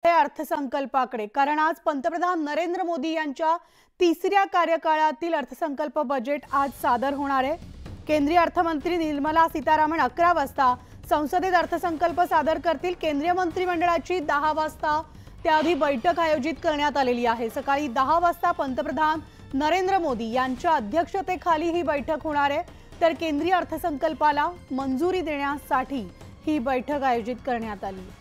अर्थसंकल्पाकडे, कारण आज पंतप्रधान नरेंद्र मोदी यांच्या तिसऱ्या कार्यकाळातील अर्थसंकल्प बजेट आज सादर होणार आहे। केंद्रीय अर्थमंत्री निर्मला सीतारामन 11 वाजता संसदेत अर्थसंकल्प सादर करतील। केंद्रीय मंत्रिमंडळाची 10 वाजता त्याआधी बैठक आयोजित करण्यात आलेली आहे। सकाळी 10 वाजता पंतप्रधान नरेंद्र मोदी यांच्या अध्यक्षतेखाली ही बैठक होणार आहे, तर केंद्रीय अर्थसंकल्पाला मंजुरी देण्यासाठी ही बैठक आयोजित करण्यात आली आहे।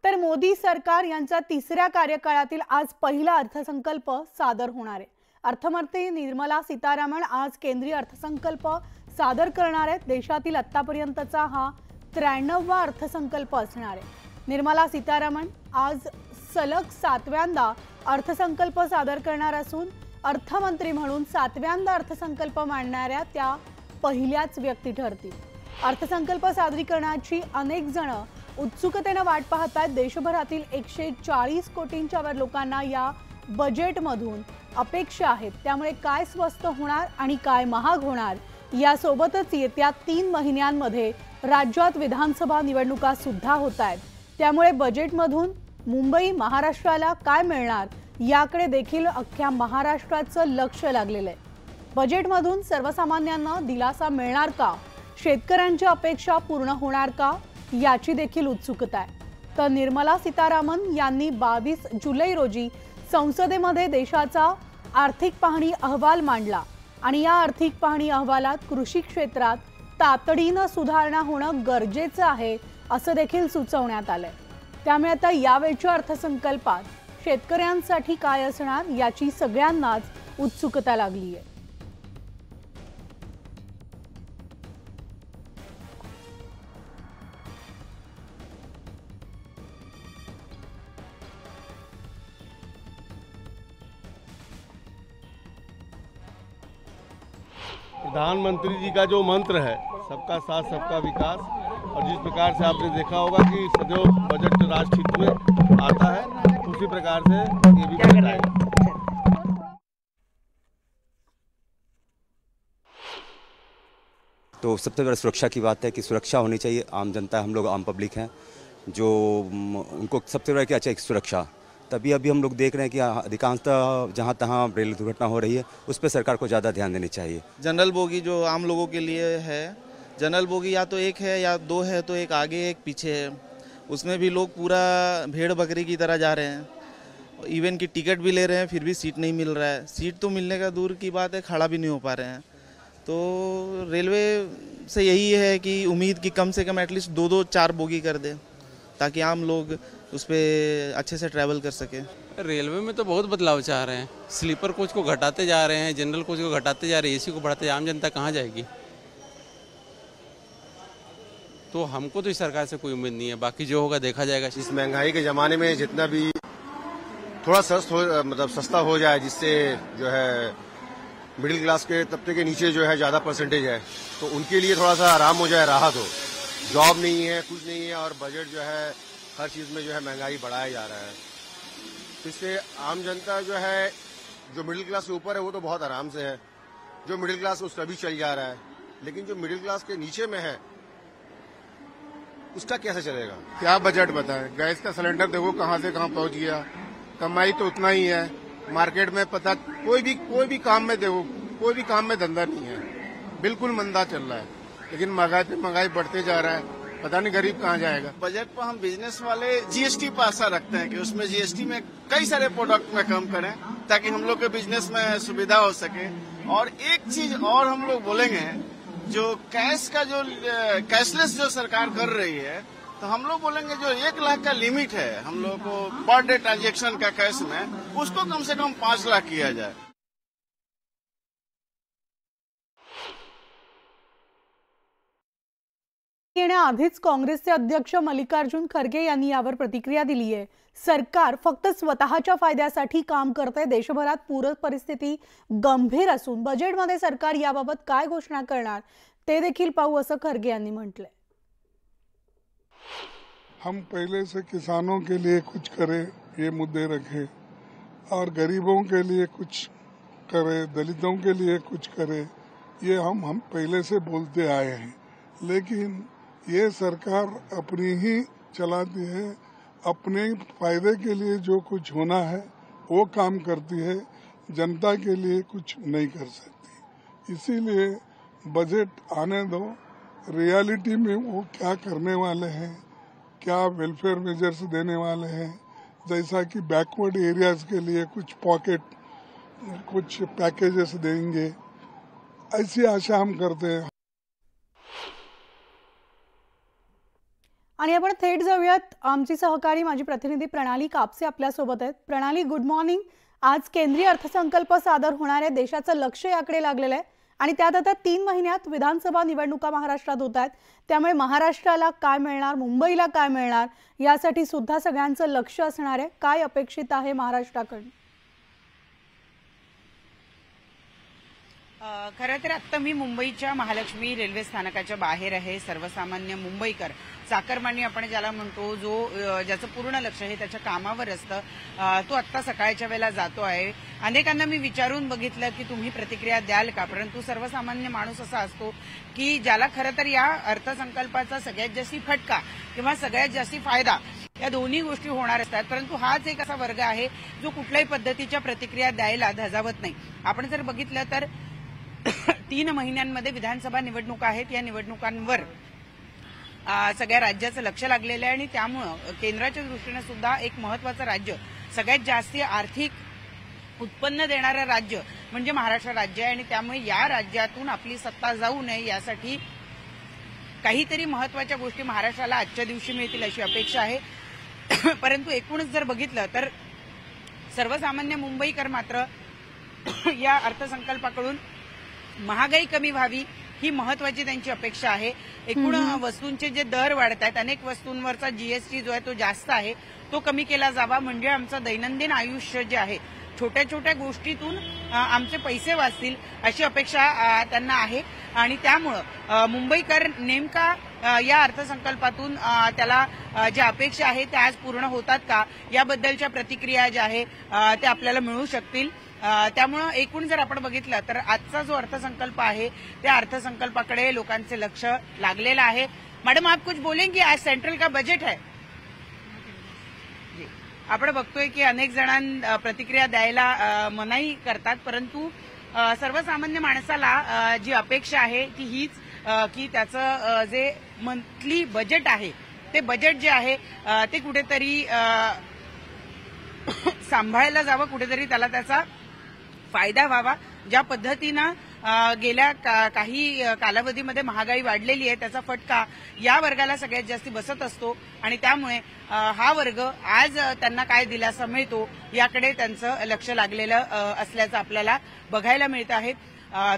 तर मोदी सरकार यांचा तिसऱ्या कार्यकाळातील आज पहिला अर्थसंकल्प सादर होणार आहे। अर्थमंत्री निर्मला सीतारामन आज केंद्रीय अर्थसंकल्प सादर करणार आहेत। देशातील आतापर्यंतचा हा 93वा अर्थसंकल्प असणार आहे। निर्मला सीतारामन आज सलग 7व्यांदा अर्थसंकल्प सादर करणार असून अर्थमंत्री म्हणून 7व्यांदा अर्थसंकल्प मांडणाऱ्या त्या पहिल्याच व्यक्ती ठरतील। अर्थसंकल्प सादरीकरणाची अनेक जण उत्सुकतेने वाट पाहत आहेत। देशभरातील 140 कोटींच्या वर लोकांना या बजेटमधून अपेक्षा आहेत। त्यामुळे काय स्वस्त होणार आणि काय महाग होणार यासोबतच येत्या 3 महिन्यांमध्ये राज्यात विधानसभा निवडणुका सुद्धा होत आहेत। त्यामुळे बजेटमधून मुंबई महाराष्ट्राला काय मिळणार याकडे देखील अख्ख्या महाराष्ट्राचं लक्ष लागलेलं आहे। बजेटमधून सर्वसामान्यांना दिलासा मिळणार का, शेतकऱ्यांच्या अपेक्षा पूर्ण होणार का याची देखील उत्सुकता आहे। तर निर्मला सीतारामन यांनी 22 जुलै रोजी संसदेमध्ये देशाचा आर्थिक पाहणी अहवाल मांडला आणि या आर्थिक पाहणी अहवालात कृषी क्षेत्रात तातडीने सुधारणा होणं गरजेचं आहे असं देखील सुचवण्यात आलंय। त्यामुळे आता यावेळच्या अर्थसंकल्पात शेतकऱ्यांसाठी काय असणार याची सगळ्यांनाच उत्सुकता लागली आहे। प्रधानमंत्री जी का जो मंत्र है सबका साथ सबका विकास, और जिस प्रकार से आपने देखा होगा कि सदैव बजट राष्ट्रहित में आता है, उसी प्रकार से ये भी बजट आएगा। तो सबसे बड़ा सुरक्षा की बात है कि सुरक्षा होनी चाहिए। आम जनता, हम लोग आम पब्लिक हैं, जो उनको सबसे बड़ा क्या चाहिए, सुरक्षा। तभी अभी हम लोग देख रहे हैं कि अधिकांशतः जहाँ तहाँ रेल दुर्घटना हो रही है, उस पर सरकार को ज़्यादा ध्यान देनी चाहिए। जनरल बोगी जो आम लोगों के लिए है, जनरल बोगी या तो एक है या दो है, तो एक आगे एक पीछे है। उसमें भी लोग पूरा भेड़ बकरी की तरह जा रहे हैं। इवन की टिकट भी ले रहे हैं, फिर भी सीट नहीं मिल रहा है। सीट तो मिलने का दूर की बात है, खड़ा भी नहीं हो पा रहे हैं। तो रेलवे से यही है कि उम्मीद कि कम से कम एटलीस्ट 2-4 बोगी कर दे, ताकि आम लोग उस पर अच्छे से ट्रैवल कर सके। रेलवे में तो बहुत बदलाव चाह रहे हैं। स्लीपर कोच को घटाते जा रहे हैं, जनरल कोच को घटाते जा रहे हैं, एसी को बढ़ाते। आम जनता कहाँ जाएगी? तो हमको तो इस सरकार से कोई उम्मीद नहीं है, बाकी जो होगा देखा जाएगा। इस महंगाई के ज़माने में जितना भी थोड़ा सस्ता हो जाए, जिससे जो है मिडिल क्लास के तबके के नीचे जो है ज़्यादा परसेंटेज है, तो उनके लिए थोड़ा सा आराम हो जाए, राहत हो। जॉब नहीं है, कुछ नहीं है, और बजट जो है हर चीज़ में जो है महंगाई बढ़ाया जा रहा है। तो इससे आम जनता जो है, जो मिडिल क्लास के ऊपर है वो तो बहुत आराम से है, जो मिडिल क्लास उसका भी चल जा रहा है, लेकिन जो मिडिल क्लास के नीचे में है उसका कैसे चलेगा? क्या बजट बताएं? गैस का सिलेंडर देखो कहां से कहां पहुंच गया। कमाई तो उतना ही है, मार्केट में पता कोई भी काम में देखो, कोई भी काम में धंधा नहीं है, बिल्कुल मंदा चल रहा है। लेकिन महंगाई पे महंगाई बढ़ते जा रहा है, पता नहीं गरीब कहाँ जाएगा। बजट पर हम बिजनेस वाले जीएसटी पर आशा रखते हैं कि उसमें जीएसटी में कई सारे प्रोडक्ट में कम करें, ताकि हम लोग के बिजनेस में सुविधा हो सके। और एक चीज और हम लोग बोलेंगे, जो कैश का जो कैशलेस जो सरकार कर रही है, तो हम लोग बोलेंगे जो 1 लाख का लिमिट है हम लोग को पर डे ट्रांजेक्शन का कैश में, उसको कम से कम 5 लाख किया जाए। येण्याआधीच काँग्रेसचे अध्यक्ष मल्लिकार्जुन खरगे यांनी यावर प्रतिक्रिया दिली आहे। सरकार फक्त स्वतःच्या फायद्यासाठी काम करते। देशभरात पूर परिस्थिती गंभीर असून बजेटमध्ये सरकार याबाबत काय घोषणा करणार ते देखील पाहू असं खरगे यांनी म्हटलंय। हम पहले से किसानों के लिए कुछ करें, ये मुद्दे रखें, और गरीबों के लिए कुछ करे, दलितों के लिए कुछ करे, ये हम पहले से बोलते आए हैं, लेकिन ये सरकार अपनी ही चलाती है, अपने फायदे के लिए जो कुछ होना है वो काम करती है, जनता के लिए कुछ नहीं कर सकती। इसीलिए बजट आने दो, रियलिटी में वो क्या करने वाले हैं, क्या वेलफेयर मेजर्स देने वाले हैं, जैसा कि बैकवर्ड एरियाज के लिए कुछ पॉकेट कुछ पैकेजेस देंगे, ऐसी आशा हम करते हैं। आणि आपण थेट जाऊयात, आमची सहकारी माजी प्रतिनिधी प्रणाली कापसे आपल्या सोबत आहेत। प्रणाली, गुड मॉर्निंग। आज केंद्रीय अर्थसंकल्प सादर होणार आहे, देशाचं लक्ष याकडे लागलेलं आहे आणि त्यात आता 3 महिन्यात विधानसभा निवडणुका महाराष्ट्रात होत आहेत, त्यामुळे महाराष्ट्राला काय मिळणार, मुंबईला काय मिळणार यासाठी सुद्धा सगळ्यांचं लक्ष असणार आहे। काय अपेक्षित आहे महाराष्ट्राकडून? खरं तर आत्ता मी मुंबईच्या महालक्ष्मी रेल्वे स्थानकाच्या बाहेर आहे। सर्वसामान्य मुंबईकर, चाकरमानी आपण ज्याला म्हणतो, जो ज्याचं पूर्ण लक्ष हे त्याच्या कामावर असतं, तो आत्ता सकाळच्या वेळेला जातो आहे। अनेकांना मी विचारून बघितलं की तुम्ही प्रतिक्रिया द्याल का, परंतु सर्वसामान्य माणूस असा असतो की ज्याला खरं तर या अर्थसंकल्पाचा सगळ्यात जास्ती फटका किंवा सगळ्यात जास्ती फायदा या दोन्ही गोष्टी होणार असतात, परंतु हाच एक असा वर्ग आहे जो कुठल्याही पद्धतीच्या प्रतिक्रिया द्यायला धजावत नाही। आपण जर बघितलं तर 3 महिन्यांमध्ये विधानसभा निवडणुका आहेत, या निवडणुकांवर सगळ्या राज्याचं लक्ष लागलेलं आहे आणि त्यामुळे केंद्राच्या दृष्टीने सुद्धा एक महत्त्वाचं राज्य, सगळ्यात जास्ती आर्थिक उत्पन्न देणारं राज्य म्हणजे महाराष्ट्र राज्य आहे आणि त्यामुळे या राज्यातून आपली सत्ता जाऊ नये यासाठी काहीतरी महत्त्वाच्या गोष्टी महाराष्ट्राला आजच्या दिवशी मिळतील अशी अपेक्षा आहे। परंतु एकूणच जर बघितलं तर सर्वसामान्य मुंबईकर मात्र या अर्थसंकल्पाकडून महागाई कमी व्हावी ही महत्त्वाची त्यांची अपेक्षा आहे। एकूण वस्तूंचे जे दर वाढत आहेत, अनेक वस्तूंवरचा जीएसटी जो आहे तो जास्त आहे, तो कमी केला जावा, म्हणजे आमचं दैनंदिन आयुष्य जे आहे, छोट्या छोट्या गोष्टीतून आमचे पैसे वाचतील अशी अपेक्षा त्यांना आहे आणि त्यामुळे मुंबईकर नेमका या अर्थसंकल्पातून त्याला ज्या अपेक्षा आहेत त्या आज पूर्ण होतात का याबद्दलच्या प्रतिक्रिया ज्या आहे त्या आपल्याला मिळू शकतील। त्यामुळे एकूण जर आपण बघितलं तर आजचा जो अर्थसंकल्प आहे त्या अर्थसंकल्पाकडे लोकांचे लक्ष लागलेलं आहे। मॅडम, आप कुछ बोलेंगे? आज सेंट्रल का बजट है। आपण बघतोय की अनेक जणांना प्रतिक्रिया द्यायला मनाई करतात, परंतु सर्वसामान्य माणसाला जी अपेक्षा आहे ती हीच की त्याचं जे मंथली बजेट आहे ते बजेट जे आहे ते कुठेतरी सांभाळायला जावं, कुठेतरी त्याला त्याचा फायदा व्हावा। ज्या पद्धतीनं गेल्या काही कालावधीमध्ये महागाई वाढलेली आहे त्याचा फटका या वर्गाला सगळ्यात जास्त बसत असतो आणि त्यामुळे हा वर्ग आज त्यांना काय दिलासा मिळतो याकडे त्यांचं लक्ष लागलेलं असल्याचं आपल्याला बघायला मिळत आहे।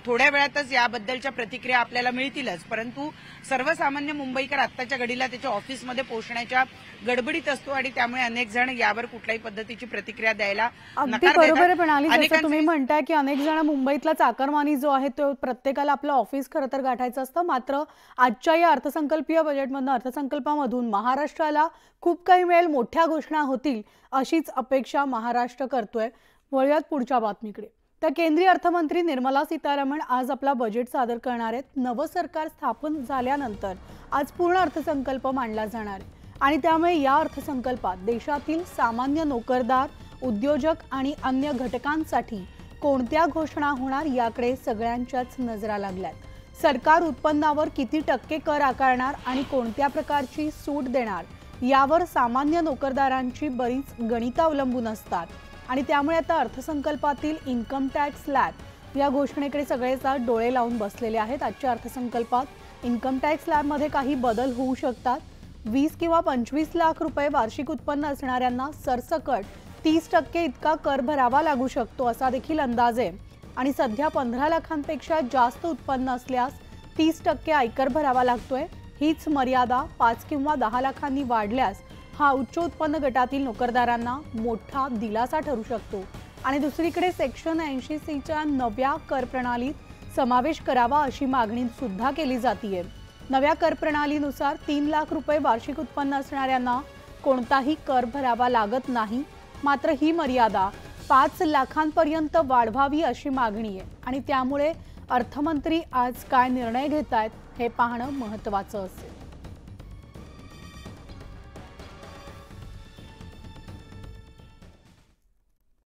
थोड्या वेळातच याबद्दलच्या प्रतिक्रिया आपल्याला मिळतीलच, परंतु सर्वसामान्य मुंबईकर आत्ताच्या घडीला त्याच्या ऑफिसमध्ये पोहोचण्याच्या गडबडीत असतो आणि त्यामुळे अनेक जण यावर कुठल्याही पद्धतीची प्रतिक्रिया द्यायला नकार देतात। तुम्ही म्हणताय की अनेक जण मुंबईतला चाकरमानी जो आहे तो प्रत्येकाला आपलं ऑफिस खरं तर गाठायचं असतं, मात्र आजच्या या अर्थसंकल्पीय बजेटमधून, अर्थसंकल्पामधून महाराष्ट्राला खूप काही मिळेल, मोठ्या घोषणा होतील अशीच अपेक्षा महाराष्ट्र करतोय। वळूयात पुढच्या बातमीकडे। तर केंद्रीय अर्थमंत्री निर्मला सीतारामन आज आपला बजेट सादर करणार आहेत। नवं सरकार स्थापन झाल्यानंतर आज पूर्ण अर्थसंकल्प मांडला जाणार आहे आणि त्यामुळे या अर्थसंकल्पात देशातील सामान्य नोकरदार, उद्योजक आणि अन्य घटकांसाठी कोणत्या घोषणा होणार याकडे सगळ्यांच्याच नजरा लागल्यात। सरकार उत्पन्नावर किती टक्के कर आकारणार आणि कोणत्या प्रकारची सूट देणार यावर सामान्य नोकरदारांची बरीच गणितं अवलंबून असतात आणि त्यामुळे आता अर्थसंकल्पातील इन्कम टॅक्स स्लॅब या घोषणेकडे सगळेच डोळे लावून बसलेले आहेत। आजच्या अर्थसंकल्पात इन्कम टॅक्स स्लॅबमध्ये काही बदल होऊ शकतात। 20 किंवा 25 लाख रुपये वार्षिक उत्पन्न असणाऱ्यांना सरसकट 30% इतका कर भरावा लागू शकतो असा देखील अंदाज आहे आणि सध्या 15 लाखांपेक्षा जास्त उत्पन्न असल्यास 30% आयकर भरावा लागतोय। हीच मर्यादा 5 किंवा 10 लाखांनी वाढल्यास हा उच्च उत्पन्न गटातील नोकरदारांना मोठा दिलासा ठरू शकतो आणि दुसरीकडे सेक्शन 80च्या नव्या कर प्रणालीत समावेश करावा अशी मागणी सुद्धा केली जाते। नव्या कर प्रणालीनुसार 3 लाख रुपये वार्षिक उत्पन्न असणाऱ्यांना कोणताही कर भरावा लागत नाही, मात्र ही मर्यादा 5 लाखांपर्यंत वाढवावी अशी मागणी आहे आणि त्यामुळे अर्थमंत्री आज काय निर्णय घेत आहेत हे पाहणं महत्त्वाचं असेल।